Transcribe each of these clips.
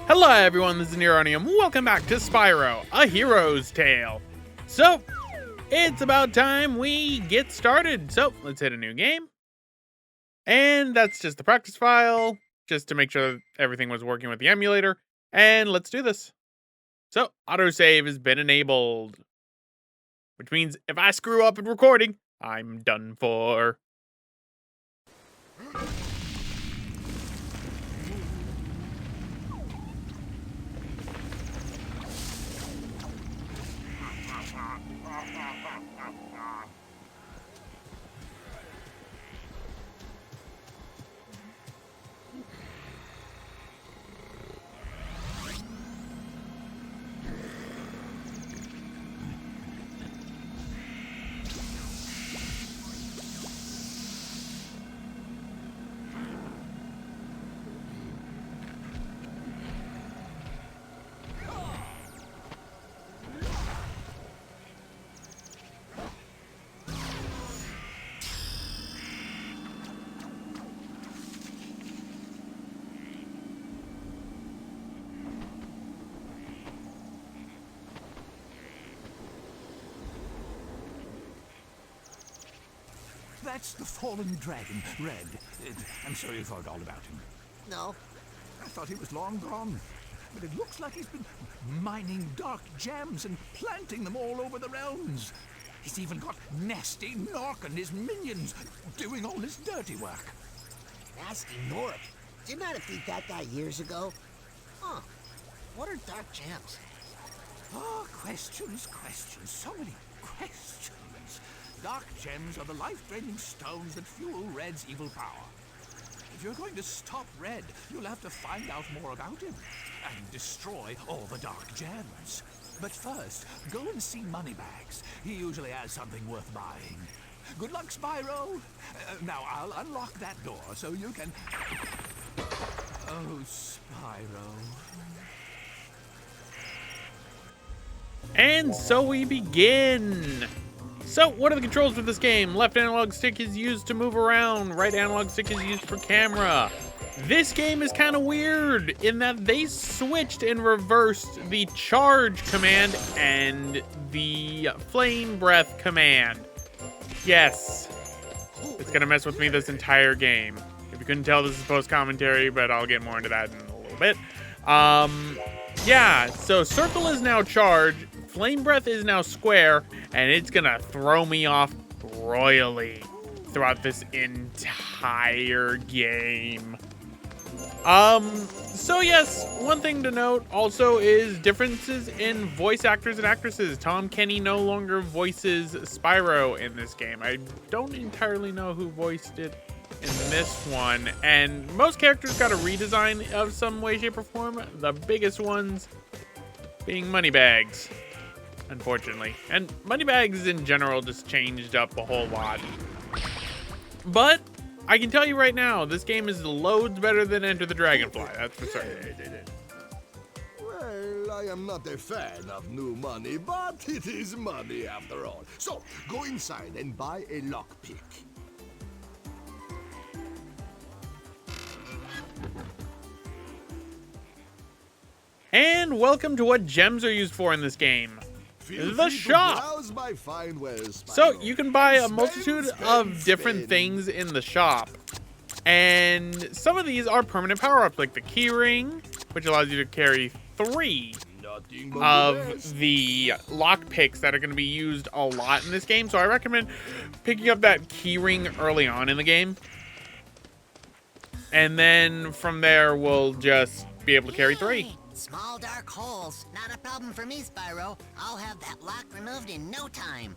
Hello everyone, this is Neronium. Welcome back to Spyro, a hero's tale. So, it's about time we get started. So, let's hit a new game. And that's just the practice file, just to make sure everything was working with the emulator. And let's do this. So, autosave has been enabled. Which means if I screw up in recording, I'm done for. That's the fallen dragon, Red. I'm sure you've heard all about him. No. I thought he was long gone. But it looks like he's been mining dark gems and planting them all over the realms. He's even got Nasty Nork and his minions doing all his dirty work. Nasty Nork? Didn't I defeat that guy years ago? Huh. What are dark gems? Oh, questions. So many questions. Dark gems are the life-draining stones that fuel Red's evil power. If you're going to stop Red, you'll have to find out more about him and destroy all the dark gems. But first, go and see Moneybags. He usually has something worth buying. Good luck, Spyro. Now, I'll unlock that door so you can... Oh, Spyro. And so we begin. So, what are the controls for this game? Left analog stick is used to move around. Right analog stick is used for camera. This game is kind of weird in that they switched and reversed the charge command and the flame breath command. Yes, it's going to mess with me this entire game. If you couldn't tell, this is post-commentary, but I'll get more into that in a little bit. Yeah, so circle is now charge. Flame breath is now square, and it's gonna throw me off royally throughout this entire game. So yes, one thing to note also is differences in voice actors and actresses. Tom Kenny no longer voices Spyro in this game. I don't entirely know who voiced it in this one, and most characters got a redesign of some way, shape, or form. The biggest ones being Moneybags, unfortunately. And Moneybags in general just changed up a whole lot. But I can tell you right now, this game is loads better than Enter the Dragonfly. That's for certain. Well, I am not a fan of new money, but it is money after all. So, go inside and buy a lockpick. And welcome to what gems are used for in this game. The shop. So you can buy a multitude of different things in the shop. And some of these are permanent power-ups, like the key ring, which allows you to carry 3 of the lockpicks that are going to be used a lot in this game. So I recommend picking up that key ring early on in the game. And then from there, we'll just be able to carry 3. Small dark holes. Not a problem for me, Spyro. I'll have that lock removed in no time.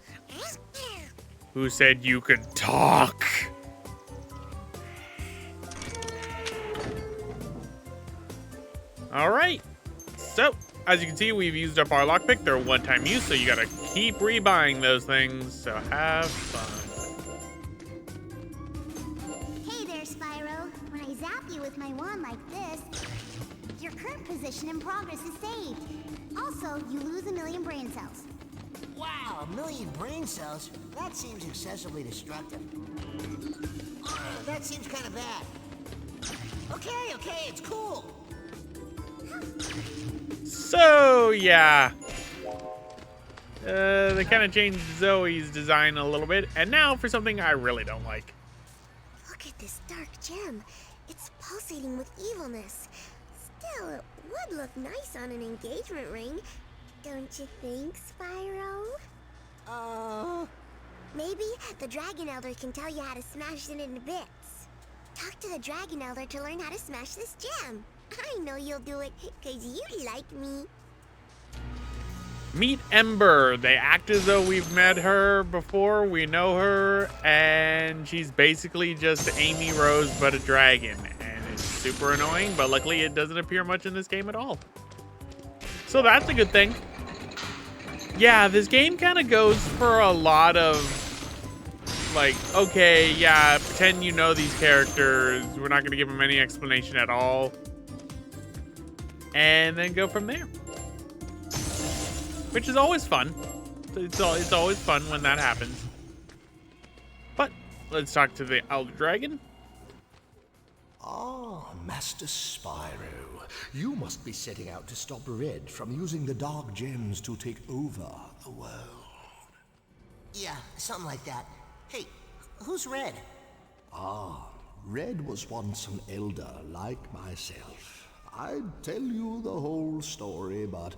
Who said you could talk? Alright. So, as you can see, we've used up our lockpick. They're one-time use, so you gotta keep rebuying those things. So have fun. Hey there, Spyro. When I zap you with my wand like this, your current position in progress is saved. Also, you lose 1,000,000 brain cells. Wow, 1,000,000 brain cells? That seems excessively destructive. That seems kind of bad. Okay, it's cool. So, yeah. They kind of changed Zoe's design a little bit. And now for something I really don't like. Look at this dark gem. It's pulsating with evilness. Still, it would look nice on an engagement ring. Don't you think, Spyro? Maybe the Dragon Elder can tell you how to smash it into bits. Talk to the Dragon Elder to learn how to smash this gem. I know you'll do it, because you like me. Meet Ember. They act as though we've met her before, we know her, and she's basically just Amy Rose but a dragon. And it's super annoying, but luckily it doesn't appear much in this game at all. So that's a good thing. Yeah, this game kind of goes for a lot of, like, okay, yeah, pretend you know these characters. We're not going to give them any explanation at all. And then go from there. Which is always fun. It's always fun when that happens. But let's talk to the Elder Dragon. Ah, Master Spyro. You must be setting out to stop Red from using the dark gems to take over the world. Yeah, something like that. Hey, who's Red? Ah, Red was once an elder like myself. I'd tell you the whole story, but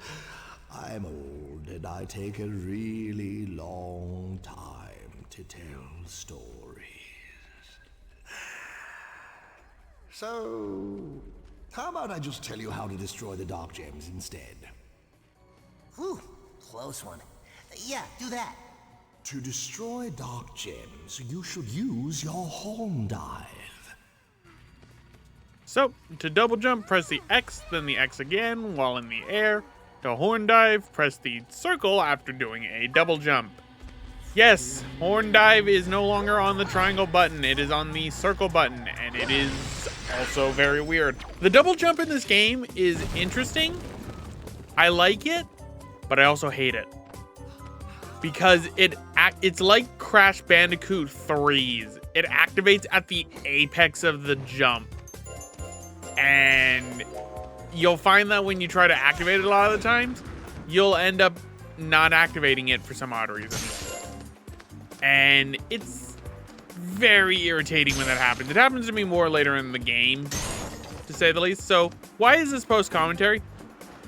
I'm old and I take a really long time to tell stories. So, how about I just tell you how to destroy the dark gems instead? Ooh, close one. Yeah, do that. To destroy dark gems, you should use your horn dive. So, to double jump, press the X, then the X again while in the air. To horn dive, press the circle after doing a double jump. Yes, horn dive is no longer on the triangle button, it is on the circle button, and it is also very weird. The double jump in this game is interesting. I like it, but I also hate it. Because it's like Crash Bandicoot 3's. It activates at the apex of the jump. And you'll find that when you try to activate it a lot of the times, you'll end up not activating it for some odd reason. And it's very irritating when that happens. It happens to me more later in the game, to say the least. So why is this post-commentary?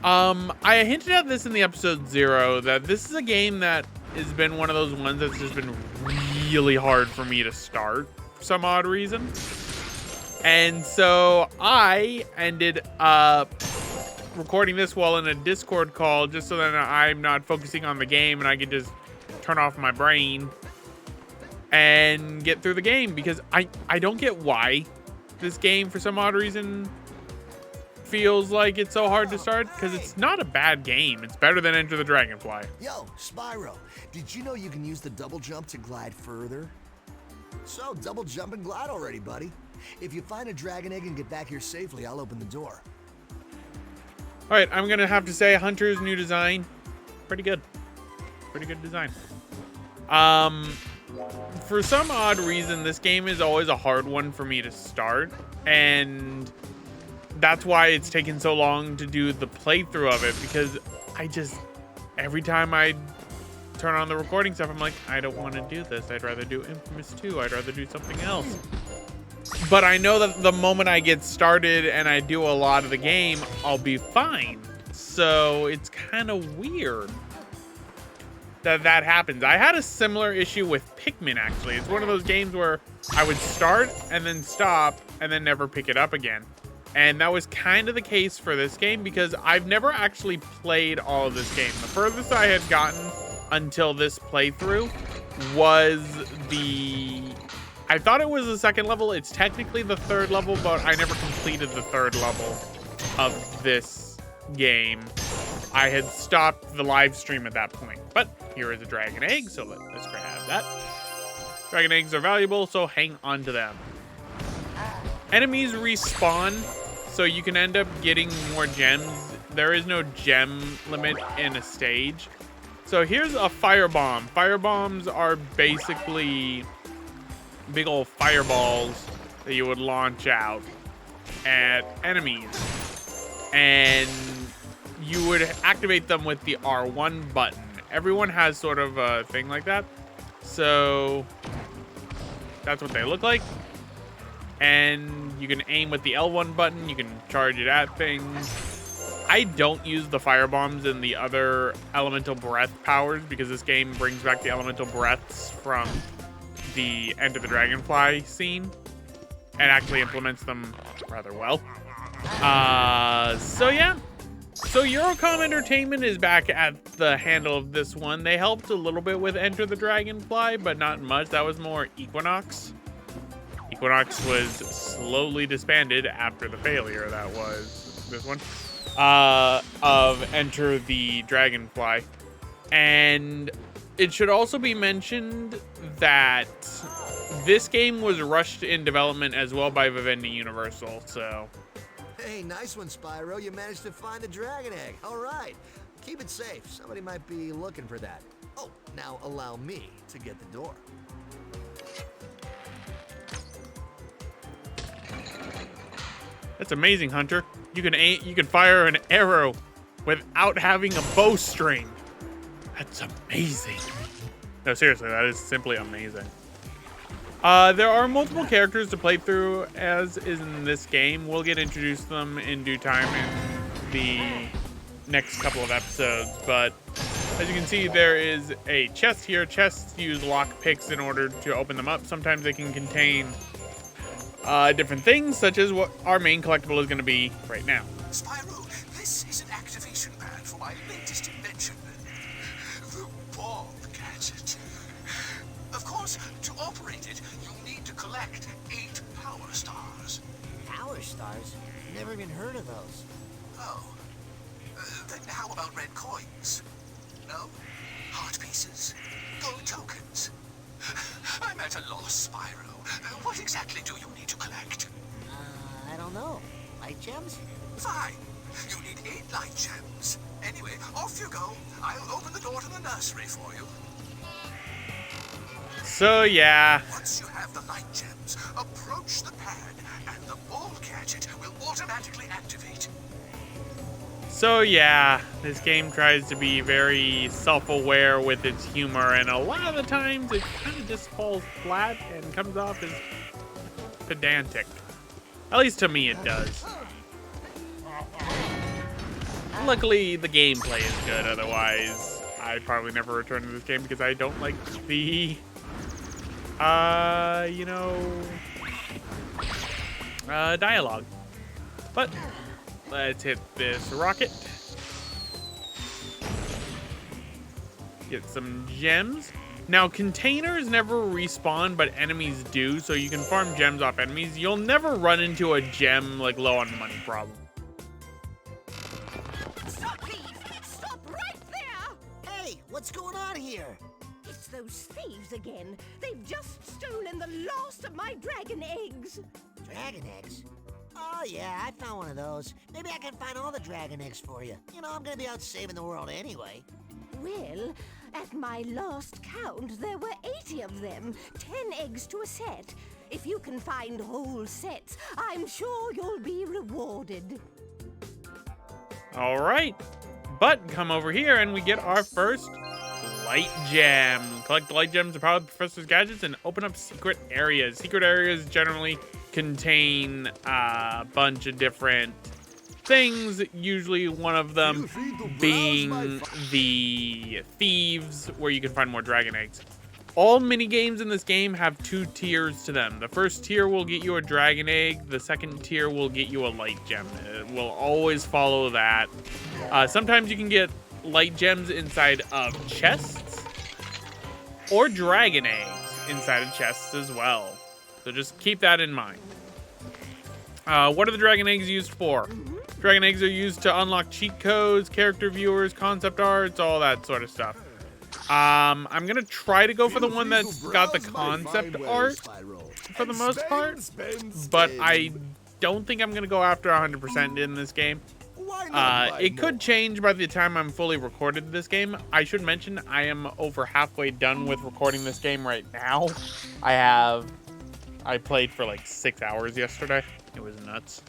I hinted at this in the episode 0, that this is a game that has been one of those ones that's just been really hard for me to start for some odd reason. And so I ended up recording this while in a Discord call, just so that I'm not focusing on the game and I can just turn off my brain and get through the game, because I don't get why this game for some odd reason feels like it's so hard to start, because it's not a bad game. It's better than Enter the Dragonfly. Yo, Spyro, did you know you can use the double jump to glide further? So, double jump and glide already, buddy. If you find a dragon egg and get back here safely, I'll open the door. All right, I'm gonna have to say Hunter's new design, pretty good. Pretty good design. For some odd reason, this game is always a hard one for me to start, and that's why it's taken so long to do the playthrough of it, because every time I turn on the recording stuff, I'm like, I don't want to do this. I'd rather do Infamous 2. I'd rather do something else. But I know that the moment I get started and I do a lot of the game, I'll be fine. So it's kind of weird that happens. I had a similar issue with Pikmin, actually. It's one of those games where I would start and then stop and then never pick it up again. And that was kind of the case for this game, because I've never actually played all of this game. The furthest I had gotten until this playthrough was I thought it was the second level. It's technically the third level, but I never completed the third level of this game. I had stopped the live stream at that point. But here is a dragon egg, so let's grab that. Dragon eggs are valuable, so hang on to them. Enemies respawn, so you can end up getting more gems. There is no gem limit in a stage. So here's a firebomb. Firebombs are basically big old fireballs that you would launch out at enemies. and you would activate them with the R1 button. Everyone has sort of a thing like that. So that's what they look like. And you can aim with the L1 button. You can charge it at things. I don't use the fire bombs and the other elemental breath powers because this game brings back the elemental breaths from the Enter the Dragonfly scene and actually implements them rather well. So yeah. So Eurocom Entertainment is back at the handle of this one. They helped a little bit with Enter the Dragonfly, but not much. That was more Equinox. Equinox was slowly disbanded after the failure that was this one of Enter the Dragonfly. And it should also be mentioned that this game was rushed in development as well by Vivendi Universal, so... Hey, nice one, Spyro. You managed to find the dragon egg. All right. Keep it safe. Somebody might be looking for that. Oh, now allow me to get the door. That's amazing, Hunter. You can fire an arrow without having a bowstring. That's amazing. No, seriously, that is simply amazing. There are multiple characters to play through as is in this game. We'll get introduced to them in due time in the next couple of episodes, but as you can see, there is a chest here. Chests use lock picks in order to open them up. Sometimes they can contain different things, such as what our main collectible is going to be right now. Spyro, this is an activation pad for my latest invention, the ball gadget. Of course, to operate it, you'll need to collect 8 power stars. Power stars? Never even heard of those. Oh. Then how about red coins? No? Heart pieces? Gold tokens? I'm at a loss, Spyro. What exactly do you need to collect? I don't know. Light gems? Fine. You need 8 light gems. Anyway, off you go. I'll open the door to the nursery for you. So yeah, Once you have the light gems, approach the pad, and the ball gadget will automatically activate. so yeah, this game tries to be very self-aware with its humor, and a lot of the times it kind of just falls flat and comes off as pedantic. At least to me it does. Luckily, the gameplay is good, otherwise I'd probably never return to this game because I don't like the, dialogue. But let's hit this rocket. Get some gems. Now, containers never respawn, but enemies do, so you can farm gems off enemies. You'll never run into a gem, like, low on money problem. Stop, please! Stop right there! Hey, what's going on here? It's those thieves again. They've just stolen the last of my dragon eggs. Dragon eggs? Oh, yeah, I found one of those. Maybe I can find all the dragon eggs for you. You know, I'm gonna be out saving the world anyway. Well, at my last count, there were 80 of them. 10 eggs to a set. If you can find whole sets, I'm sure you'll be rewarded. All right, but come over here and we get our first light gem. Collect the light gems to power the professor's gadgets and open up secret areas. Secret areas generally contain a bunch of different things, usually one of them being the thieves, where you can find more dragon eggs. All mini games in this game have 2 tiers to them. The first tier will get you a dragon egg. The second tier will get you a light gem. It will always follow that. Sometimes you can get light gems inside of chests or dragon eggs inside of chests as well. So just keep that in mind. What are the dragon eggs used for? Dragon eggs are used to unlock cheat codes, character viewers, concept arts, all that sort of stuff. I'm gonna try to go for the one that's got the concept art for the most part, but I don't think I'm gonna go after 100% in this game. It could change by the time I'm fully recorded this game. I should mention I am over halfway done with recording this game right now. I played for like 6 hours yesterday. It was nuts.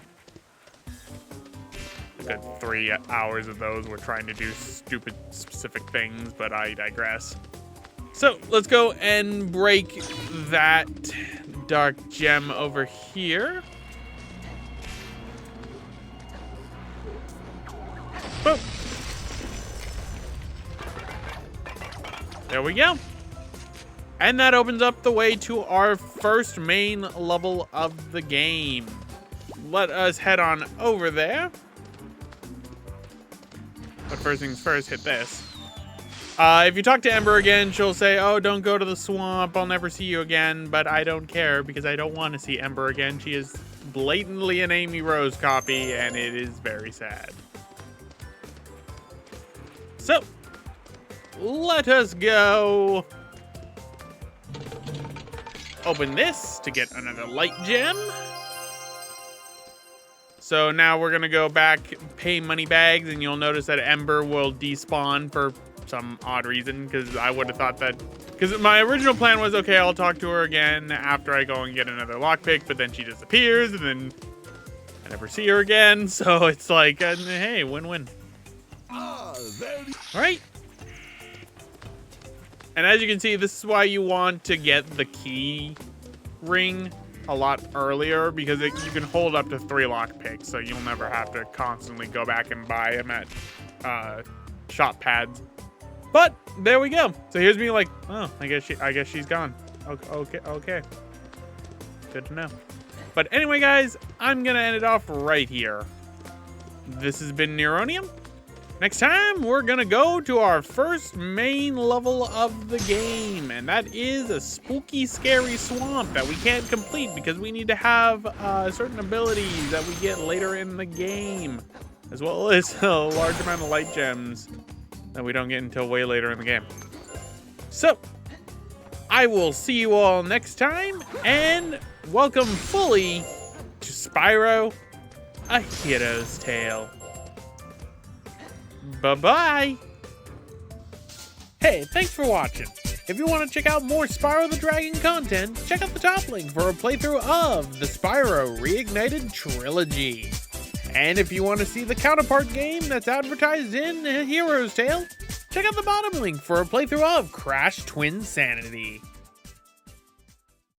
good 3 hours of those were trying to do stupid specific things, but I digress. So let's go and break that dark gem over here. Boom. There we go. And that opens up the way to our first main level of the game. Let us head on over there. But first things first, hit this. If you talk to Ember again, she'll say, oh, don't go to the swamp. I'll never see you again. But I don't care because I don't want to see Ember again. She is blatantly an Amy Rose copy, and it is very sad. So, let us go. Open this to get another light gem. So now we're gonna go back, pay money bags, and you'll notice that Ember will despawn for some odd reason, because I would have thought that, because my original plan was, okay, I'll talk to her again after I go and get another lockpick, but then she disappears, and then I never see her again, so it's like, hey, win-win. All right. And as you can see, this is why you want to get the key ring a lot earlier, because you can hold up to 3 lockpicks, so you'll never have to constantly go back and buy them at shop pads. But there we go. So here's me like, oh, I guess she's gone. Okay. Good to know. But anyway, guys, I'm gonna end it off right here. This has been Neronium. Next time, we're gonna go to our first main level of the game, and that is a spooky, scary swamp that we can't complete because we need to have certain abilities that we get later in the game, as well as a large amount of light gems that we don't get until way later in the game. So, I will see you all next time, and welcome fully to Spyro, A Hero's Tale. Bye-bye. Hey, thanks for watching. If you want to check out more Spyro the Dragon content, check out the top link for a playthrough of the Spyro Reignited Trilogy. And if you want to see the counterpart game that's advertised in A Hero's Tale, check out the bottom link for a playthrough of Crash Twinsanity.